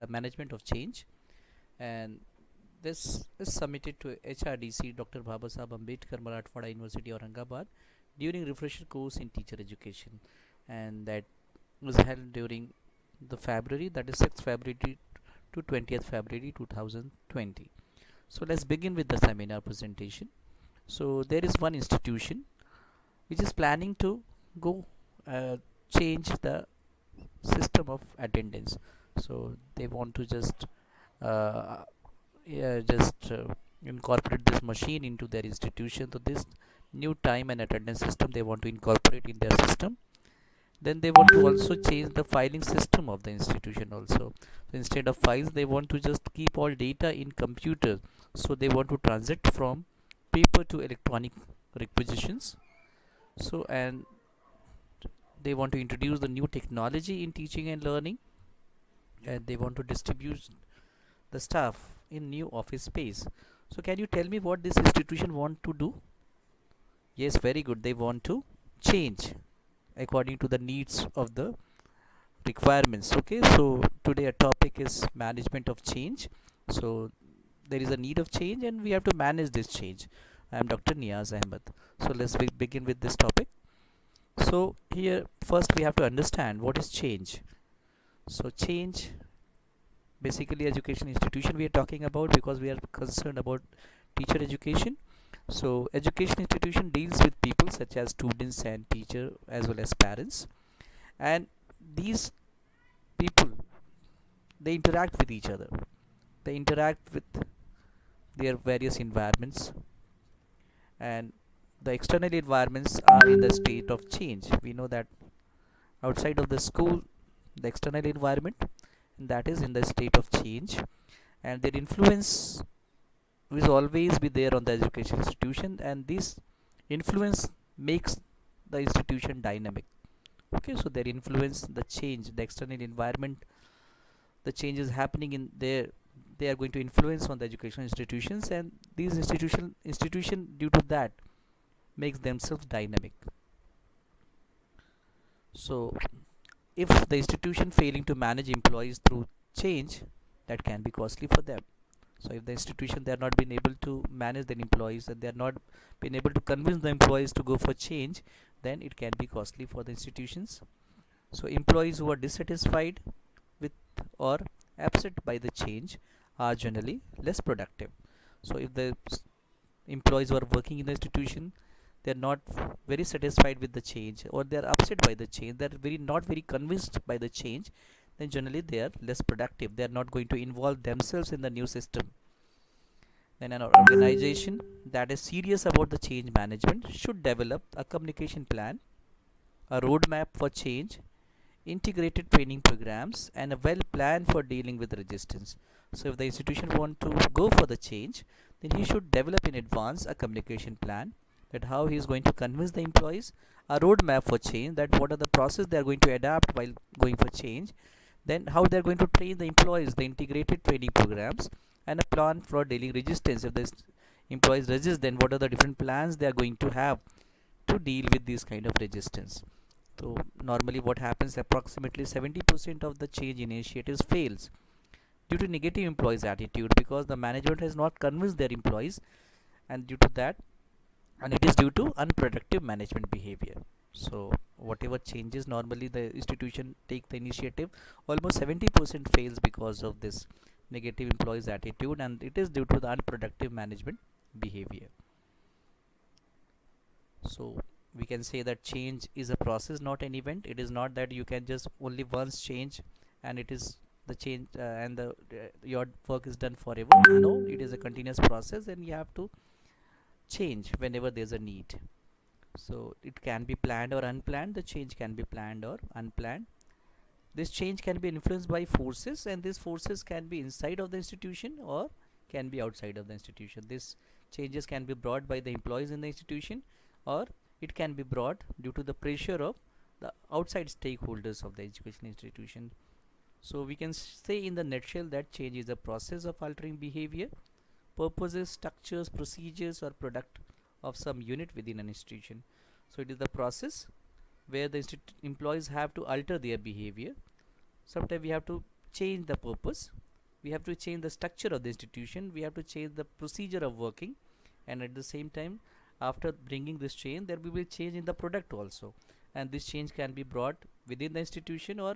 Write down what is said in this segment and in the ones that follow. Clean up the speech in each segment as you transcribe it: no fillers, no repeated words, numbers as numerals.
Management of Change, and this is submitted to HRDC Dr. Babasaheb Ambedkar Marathwada University Aurangabad during refresher course in teacher education, and that was held during the February, that is 6th February to 20th February 2020. So let's begin with the seminar presentation. So there is one institution which is planning to go change the system of attendance. So they want to uh, just incorporate this machine into their institution. So this new time and attendance system they want to incorporate in their system. Then they want to also change the filing system of the institution also. So instead of files, they want to just keep all data in computer. So they want to transit from paper to electronic requisitions. So and they want to introduce the new technology in teaching and learning, and they want to distribute the staff in new office space. So can you tell me what this institution want to do? Yes, very good. They want to change according to the needs of the requirements. Okay, so today our topic is management of change. So there is a need of change and we have to manage this change. I am Dr. Niyaz Ahmad. So let's begin with this topic. So here first we have to understand what is change. So change, basically education institution we are talking about, because we are concerned about teacher education. So education institution deals with people such as students and teacher as well as parents, and these people, they interact with each other, they interact with their various environments, and the external environments are in the state of change. We know that outside of the school, the external environment, that is in the state of change, and their influence will always be there on the education institution, and this influence makes the institution dynamic. Okay, so their influence, the change, the external environment, the changes happening in there, they are going to influence on the educational institutions, and these institution due to that makes themselves dynamic. So if the institution failing to manage employees through change, that can be costly for them. So if the institution they are not been able to manage their employees, and they are not been able to convince the employees to go for change, then it can be costly for the institutions. So employees who are dissatisfied with or upset by the change are generally less productive. So if the employees who are working in the institution, they are not very satisfied with the change, or they are upset by the change, they are very not very convinced by the change, then generally they are less productive, they are not going to involve themselves in the new system. Then an organization that is serious about the change management should develop a communication plan, a roadmap for change, integrated training programs, and a well plan for dealing with resistance. So if the institution want to go for the change, then he should develop in advance a communication plan, that how he is going to convince the employees, a roadmap for change, that what are the process they are going to adapt while going for change, then how they are going to train the employees, the integrated training programs, and a plan for dealing resistance. If the employees resist, then what are the different plans they are going to have to deal with this kind of resistance. So normally what happens, approximately 70% of the change initiatives fails due to negative employees attitude, because the management has not convinced their employees, and due to that, and it is due to unproductive management behavior. So whatever changes normally the institution take the initiative, almost 70% fails because of this negative employees attitude, and it is due to the unproductive management behavior. So we can say that change is a process, not an event. It is not that you can just only once change and it is the change, and the your work is done forever. No, it is a continuous process, and you have to change whenever there's a need. So it can be planned or unplanned, the change can be planned or unplanned. This change can be influenced by forces, and these forces can be inside of the institution or can be outside of the institution. These changes can be brought by the employees in the institution, or it can be brought due to the pressure of the outside stakeholders of the education institution. So we can say in the nutshell that change is a process of altering behavior, purposes, structures, procedures, or product of some unit within an institution. So it is the process where the employees have to alter their behavior. Sometimes we have to change the purpose, we have to change the structure of the institution, we have to change the procedure of working, and at the same time, after bringing this change, there will be change in the product also, and this change can be brought within the institution or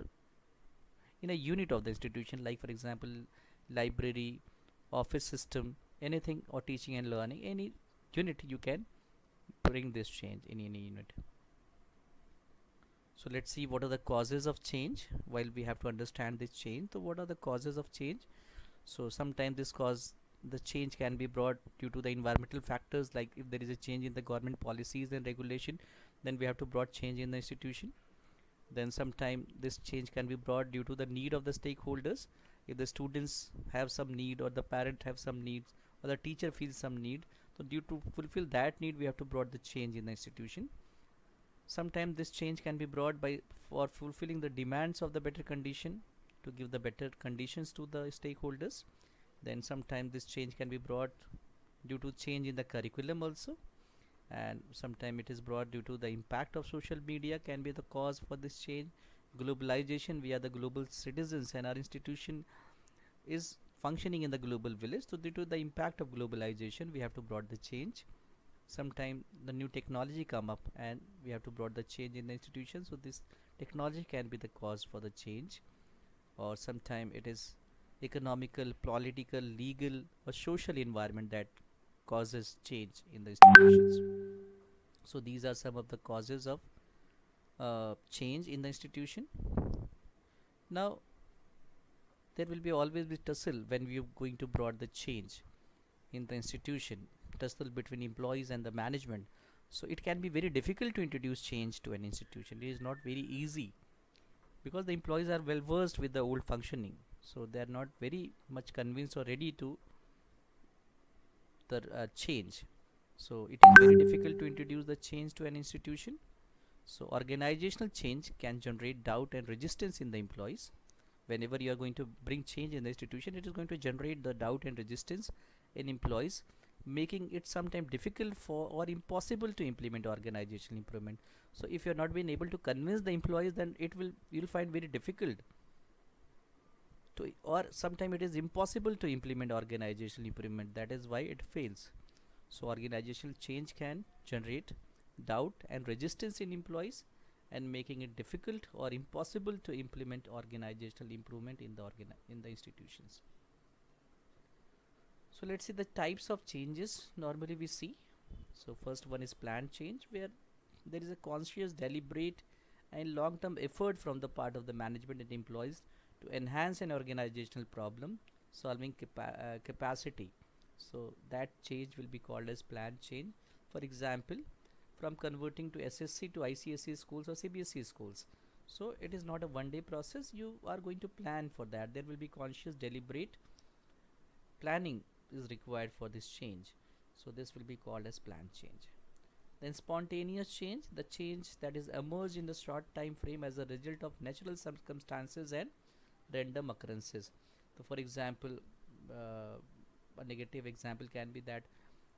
in a unit of the institution, like for example library, office system, anything, or teaching and learning, any unit you can bring this change in any unit. So let's see what are the causes of change. While we have to understand this change, so what are the causes of change? So sometimes this cause, the change can be brought due to the environmental factors, like if there is a change in the government policies and regulation, then we have to brought change in the institution. Then sometime this change can be brought due to the need of the stakeholders. If the students have some need, or the parent have some needs, or the teacher feels some need, so due to fulfill that need, we have to brought the change in the institution. Sometimes this change can be brought by for fulfilling the demands of the better condition, to give the better conditions to the stakeholders. Then sometimes this change can be brought due to change in the curriculum also, and sometimes it is brought due to the impact of social media can be the cause for this change. Globalization, we are the global citizens and our institution is functioning in the global village, so due to the impact of globalization we have to brought the change. Sometime the new technology come up and we have to brought the change in the institution, so this technology can be the cause for the change. Or sometime it is economical, political, legal, or social environment that causes change in the institutions. So these are some of the causes of change in the institution. Now there will be always be tussle when we are going to brought the change in the institution, tussle between employees and the management. So it can be very difficult to introduce change to an institution. It is not very easy because the employees are well versed with the old functioning, so they are not very much convinced or ready to the change. So it is very difficult to introduce the change to an institution. So organizational change can generate doubt and resistance in the employees. Whenever you are going to bring change in the institution, it is going to generate the doubt and resistance in employees, making it sometimes difficult for or impossible to implement organizational improvement. So if you are not being able to convince the employees, then it will, you'll find very difficult to, or sometimes it is impossible to implement organizational improvement. That is why it fails. So organizational change can generate doubt and resistance in employees, and making it difficult or impossible to implement organizational improvement in the in the institutions. So let's see the types of changes normally we see. So first one is planned change, where there is a conscious, deliberate, and long-term effort from the part of the management and employees to enhance an organizational problem solving capacity. So that change will be called as planned change. For example, from converting to SSC to ICSE schools or CBSE schools. So it is not a one-day process. You are going to plan for that. There will be conscious, deliberate planning is required for this change. So this will be called as planned change. Then spontaneous change, the change that is emerged in the short time frame as a result of natural circumstances and random occurrences. So for example, a negative example can be that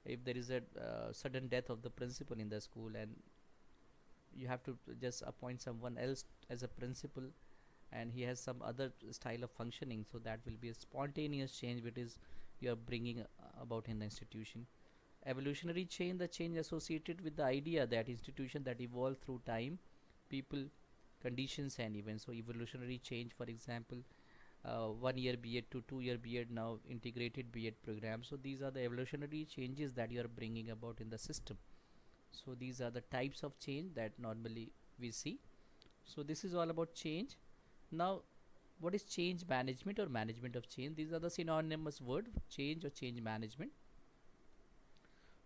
if there is a sudden death of the principal in the school, and you have to just appoint someone else as a principal, and he has some other style of functioning, so that will be a spontaneous change which is you are bringing about in the institution. Evolutionary change, the change associated with the idea that institution that evolve through time, people, conditions, and events. So evolutionary change, for example, 1 year B.Ed to 2 year B.Ed, now integrated B.Ed program. So these are the evolutionary changes that you are bringing about in the system. So these are the types of change that normally we see. So this is all about change. Now what is change management or management of change? These are the synonymous word, change or change management.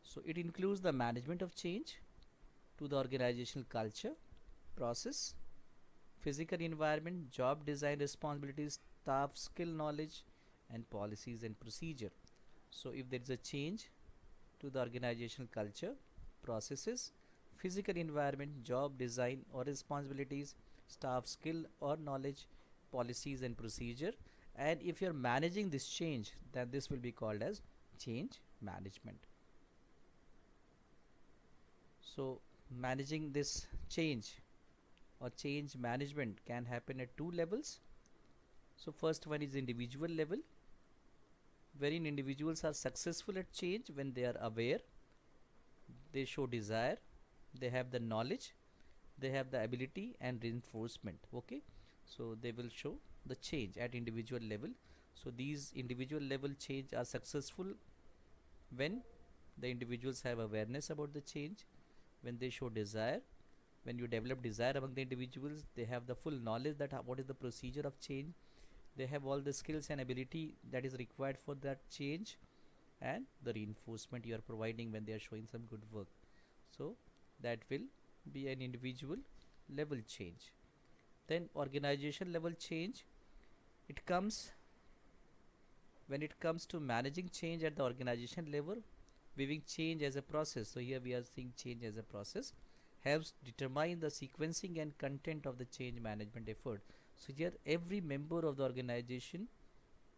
So it includes the management of change to the organizational culture, process, physical environment, job design responsibilities, staff skill knowledge, and policies and procedure. So if there is a change to the organizational culture, processes, physical environment, job design or responsibilities, staff skill or knowledge, policies and procedure, and if you are managing this change, then this will be called as change management. So managing this change or change management can happen at two levels. So first one is individual level, wherein individuals are successful at change when they are aware, they show desire, they have the knowledge, they have the ability and reinforcement. Okay, so they will show the change at individual level. So these individual level change are successful when the individuals have awareness about the change, when they show desire, when you develop desire among the individuals, they have the full knowledge that what is the procedure of change, they have all the skills and ability that is required for that change, and the reinforcement you are providing when they are showing some good work. So that will be an individual level change. Then organization level change, it comes when it comes to managing change at the organization level, viewing change as a process. So here we are seeing change as a process, helps determine the sequencing and content of the change management effort. So here every member of the organization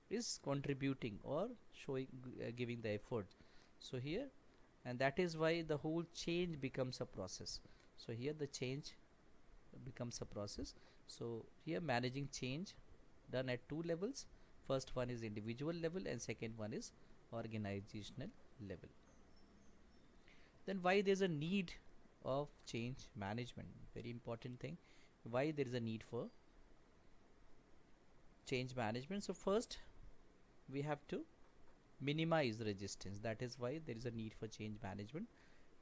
is contributing or showing giving the effort. So here, and that is why the whole change becomes a process. So here the change becomes a process. So here managing change done at two levels. First one is individual level and second one is organizational level. Then why there is a need of change management? Very important thing. Why there is a need for change management? So first we have to minimize resistance. That is why there is a need for change management.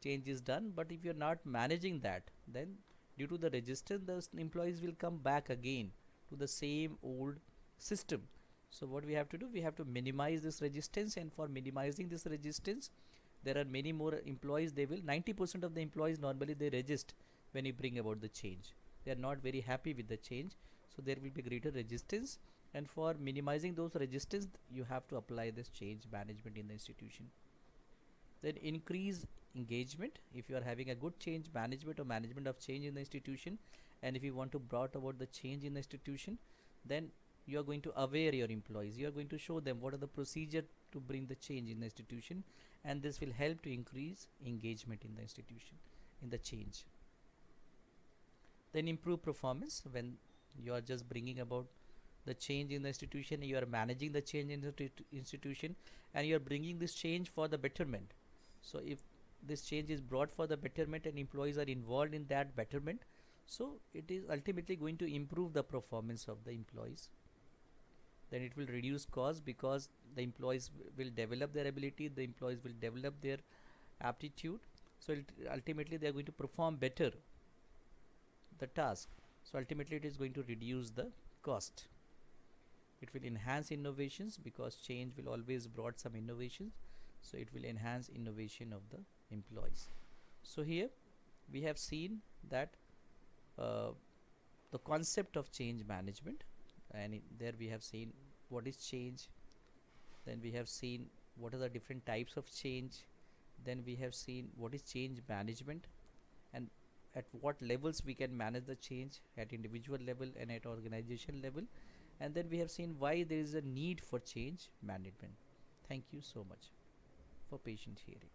Change is done, but if you're not managing that, then due to the resistance, the employees will come back again to the same old system. So what we have to do, we have to minimize this resistance, and for minimizing this resistance, there are many more employees. They will 90% of the employees normally they resist when you bring about the change. They are not very happy with the change, so there will be greater resistance. And for minimizing those resistance, you have to apply this change management in the institution. Then increase engagement. If you are having a good change management or management of change in the institution, and if you want to brought about the change in the institution, then you are going to aware your employees, you are going to show them what are the procedure to bring the change in the institution, and this will help to increase engagement in the institution in the change. Then improve performance. When you are just bringing about the change in the institution, you are managing the change in the institution, and you are bringing this change for the betterment. So if this change is brought for the betterment and employees are involved in that betterment, so it is ultimately going to improve the performance of the employees. Then it will reduce cost because the employees will develop their ability, the employees will develop their aptitude, so ultimately they are going to perform better the task. So ultimately it is going to reduce the cost. It will enhance innovations because change will always brought some innovations, so it will enhance innovation of the employees. So here we have seen that uh, the concept of change management, and there we have seen what is change, then we have seen what are the different types of change, then we have seen what is change management, and at what levels we can manage the change at individual level and at organization level, and then we have seen why there is a need for change management. Thank you so much for patient hearing.